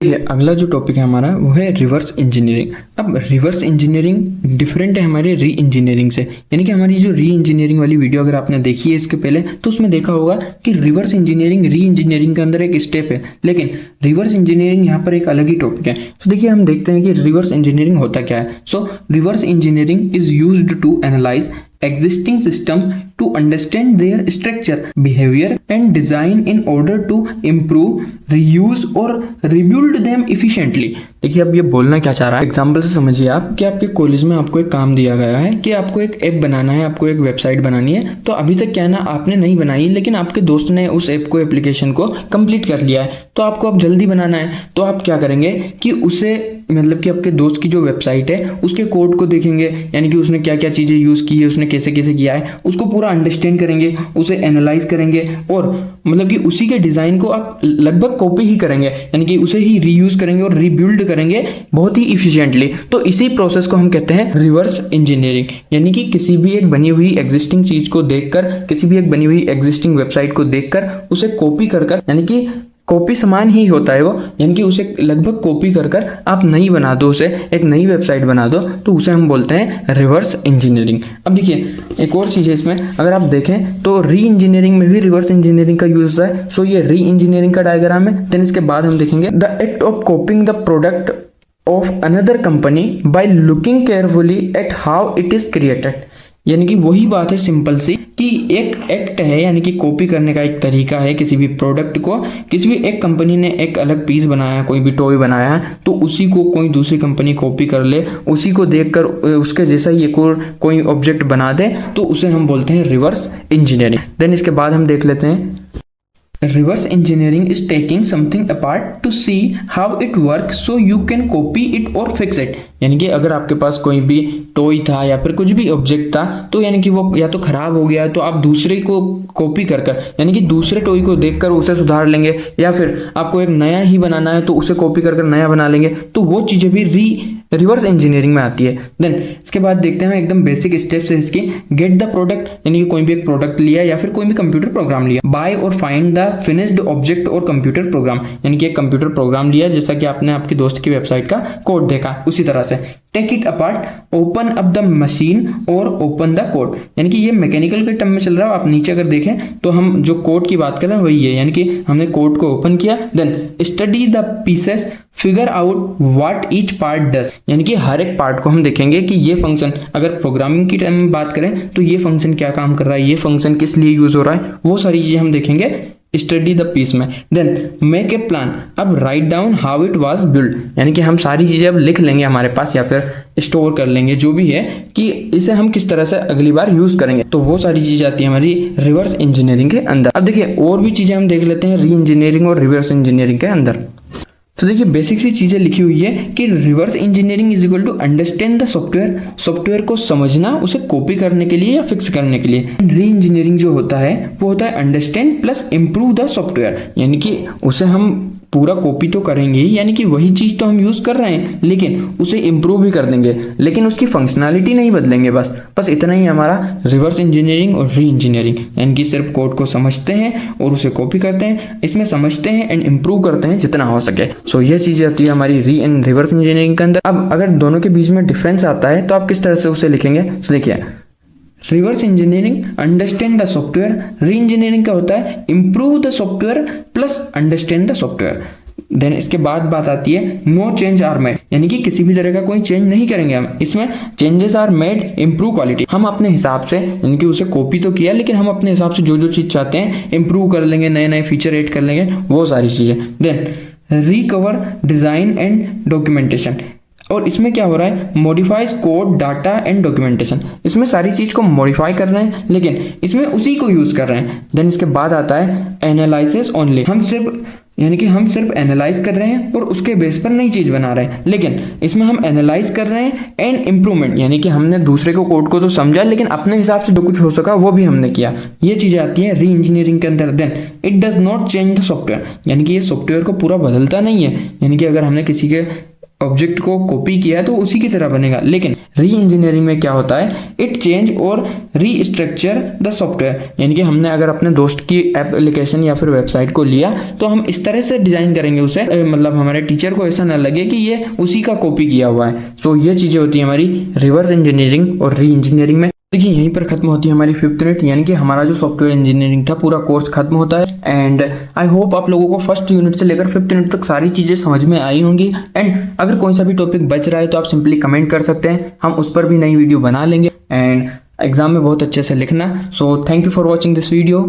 अगला जो टॉपिक है हमारा वो है रिवर्स इंजीनियरिंग। अब रिवर्स इंजीनियरिंग डिफरेंट है हमारे री इंजीनियरिंग से, यानी कि हमारी जो री इंजीनियरिंग वाली वीडियो अगर आपने देखी है इसके पहले तो उसमें देखा होगा कि रिवर्स इंजीनियरिंग री इंजीनियरिंग के अंदर एक स्टेप है, लेकिन रिवर्स इंजीनियरिंग यहाँ पर एक अलग ही टॉपिक है। तो देखिए हम देखते हैं कि रिवर्स इंजीनियरिंग होता क्या है। So reverse engineering is used to analyse existing system to understand their structure, behavior and design in order to improve, reuse or rebuild them efficiently। देखिए अब ये बोलना क्या चाह रहा है, एग्जाम्पल से समझिए आप कि आपके कॉलेज में आपको एक काम दिया गया है कि आपको एक ऐप बनाना है, आपको एक वेबसाइट बनानी है। तो अभी तक क्या है ना, आपने नहीं बनाई लेकिन आपके दोस्त ने उस ऐप को, एप्लीकेशन को कंप्लीट कर लिया है। तो आपको अब जल्दी बनाना है, तो आप क्या करेंगे कि उसे मतलब कि आपके दोस्त की जो वेबसाइट है उसके कोड को देखेंगे, यानी कि उसने क्या क्या चीज़ें यूज़ की है, उसने कैसे कैसे किया है, उसको पूरा अंडरस्टैंड करेंगे, उसे एनालाइज करेंगे और मतलब कि उसी के डिज़ाइन को आप लगभग कॉपी ही करेंगे, यानी कि उसे ही रीयूज करेंगे और रीबिल्ड करेंगे बहुत ही इफिशिएंटली। तो इसी प्रोसेस को हम कहते हैं रिवर्स इंजीनियरिंग, यानी कि किसी भी एक बनी हुई एग्जिस्टिंग चीज़ को देखकर, किसी भी एक बनी हुई एग्जिस्टिंग वेबसाइट को देखकर उसे कॉपी कर यानी कि कॉपी समान ही होता है वो, यानी कि उसे लगभग कॉपी कर आप नई बना दो, उसे एक नई वेबसाइट बना दो, तो उसे हम बोलते हैं रिवर्स इंजीनियरिंग। अब देखिए एक और चीज़ है इसमें, अगर आप देखें तो री इंजीनियरिंग में भी रिवर्स इंजीनियरिंग का यूज होता है। सो ये री इंजीनियरिंग का डायग्राम है। देन इसके बाद हम देखेंगे the act of copying the product of another company by looking carefully at how it is created, यानी कि वही बात है सिंपल सी कि एक एक्ट है, यानी कि कॉपी करने का एक तरीका है किसी भी प्रोडक्ट को। किसी भी एक कंपनी ने एक अलग पीस बनाया, कोई भी टॉय बनाया, तो उसी को कोई दूसरी कंपनी कॉपी कर ले, उसी को देखकर उसके जैसा ही एक और कोई ऑब्जेक्ट बना दे, तो उसे हम बोलते हैं रिवर्स इंजीनियरिंग। देन इसके बाद हम देख लेते हैं reverse engineering is taking something apart to see how it works so you can copy it or fix it, यानी कि अगर आपके पास कोई भी टॉय था या फिर कुछ भी ऑब्जेक्ट था, तो यानी कि वो या तो खराब हो गया तो आप दूसरे को कॉपी कर यानी कि दूसरे टॉय को देखकर उसे सुधार लेंगे, या फिर आपको एक नया ही बनाना है तो उसे कॉपी कर नया बना लेंगे, तो वो चीज़ें भी रिवर्स इंजीनियरिंग में आती है। देन इसके बाद देखते हैं एकदम बेसिक स्टेप्स है इसकी। गेट द प्रोडक्ट, यानी कि कोई भी एक प्रोडक्ट लिया या फिर कोई भी कंप्यूटर प्रोग्राम लिया। बाय और फाइंड द फिनिश्ड ऑब्जेक्ट और कंप्यूटर प्रोग्राम, यानी कि एक कंप्यूटर प्रोग्राम लिया जैसा कि आपने आपकी दोस्त की वेबसाइट का कोड देखा, उसी तरह से take it apart, open up the machine और ओपन द कोड, यानी कि ये मैकेनिकल के टर्म में चल रहा है। आप नीचे अगर देखें तो हम जो कोड की बात कर रहे हैं वही है, यानी कि हमने कोड को ओपन किया। Then study the pieces, figure out what each part does, यानी कि हर एक पार्ट को हम देखेंगे कि ये फंक्शन, अगर प्रोग्रामिंग की टाइम में बात करें तो ये फंक्शन क्या काम कर रहा है, ये फंक्शन किस लिए यूज हो रहा है, वो सारी चीजें हम देखेंगे स्टडी द पीस में। देन मेक ए प्लान, अब write down how it was build, यानी कि हम सारी चीजें अब लिख लेंगे हमारे पास या फिर स्टोर कर लेंगे जो भी है कि इसे हम किस तरह से अगली बार यूज करेंगे, तो वो सारी चीजें आती है हमारी रिवर्स इंजीनियरिंग के अंदर। अब देखिए और भी चीजें हम देख लेते हैं री इंजीनियरिंग और रिवर्स इंजीनियरिंग के अंदर। तो देखिए बेसिक सी चीजें लिखी हुई है कि reverse engineering is equal to understand the software, software को समझना उसे कॉपी करने के लिए या फिक्स करने के लिए। री इंजीनियरिंग जो होता है वो होता है understand plus improve the software, यानी कि उसे हम पूरा कॉपी तो करेंगे, यानी कि वही चीज तो हम यूज कर रहे हैं लेकिन उसे इम्प्रूव भी कर देंगे, लेकिन उसकी फंक्शनैलिटी नहीं बदलेंगे। बस इतना ही हमारा रिवर्स इंजीनियरिंग और री इंजीनियरिंग, यानी कि सिर्फ कोड को समझते हैं और उसे कॉपी करते हैं, इसमें समझते हैं एंड इम्प्रूव करते हैं जितना हो सके। सो ये चीजें आती है हमारी री एंड रिवर्स इंजीनियरिंग के अंदर। अब अगर दोनों के बीच में डिफरेंस आता है तो आप किस तरह से उसे लिखेंगे, तो देखिए reverse engineering understand the software, reengineering का होता है improve the software plus understand the software. Then इसके बाद बात आती है नो चेंज आर मेड, यानी कि किसी भी तरह का कोई चेंज नहीं करेंगे हम, इसमें changes are made improve quality, हम अपने हिसाब से, यानी कि उसे कॉपी तो किया लेकिन हम अपने हिसाब से जो जो चीज चाहते हैं इम्प्रूव कर लेंगे, नए नए फीचर ऐड कर लेंगे, वो सारी चीजें। Then recover design and documentation, और इसमें क्या हो रहा है modifies code data and documentation, इसमें सारी चीज को मॉडिफाई कर रहे हैं लेकिन इसमें उसी को यूज कर रहे हैं। देन इसके बाद आता है एनालिसिस ओनली, हम सिर्फ एनालाइज कर रहे हैं और उसके बेस पर नई चीज बना रहे हैं, लेकिन इसमें हम एनालाइज कर रहे हैं एंड इम्प्रूवमेंट, यानी कि हमने दूसरे को कोड को तो समझा लेकिन अपने हिसाब से जो कुछ हो सका वो भी हमने किया, ये चीजें आती है री इंजीनियरिंग के अंदर। Then it does not change the software, यानी कि ये सॉफ्टवेयर को पूरा बदलता नहीं है, यानी कि अगर हमने किसी के ऑब्जेक्ट को कॉपी किया है तो उसी की तरह बनेगा। लेकिन री इंजीनियरिंग में क्या होता है, इट चेंज और रीस्ट्रक्चर द सॉफ्टवेयर, यानी कि हमने अगर अपने दोस्त की एप्लीकेशन या फिर वेबसाइट को लिया तो हम इस तरह से डिजाइन करेंगे उसे, मतलब हमारे टीचर को ऐसा ना लगे कि ये उसी का कॉपी किया हुआ है। सो ये चीजें होती है हमारी रिवर्स इंजीनियरिंग और री इंजीनियरिंग में। देखिए यहीं पर खत्म होती है हमारी 5th यूनिट, यानी कि हमारा जो सॉफ्टवेयर इंजीनियरिंग था पूरा कोर्स खत्म होता है। एंड आई होप आप लोगों को फर्स्ट यूनिट से लेकर 5th यूनिट तक सारी चीजें समझ में आई होंगी। एंड अगर कोई सा भी टॉपिक बच रहा है तो आप सिंपली कमेंट कर सकते हैं, हम उस पर भी नई वीडियो बना लेंगे। एंड एग्जाम में बहुत अच्छे से लिखना। So thank you for watching this video.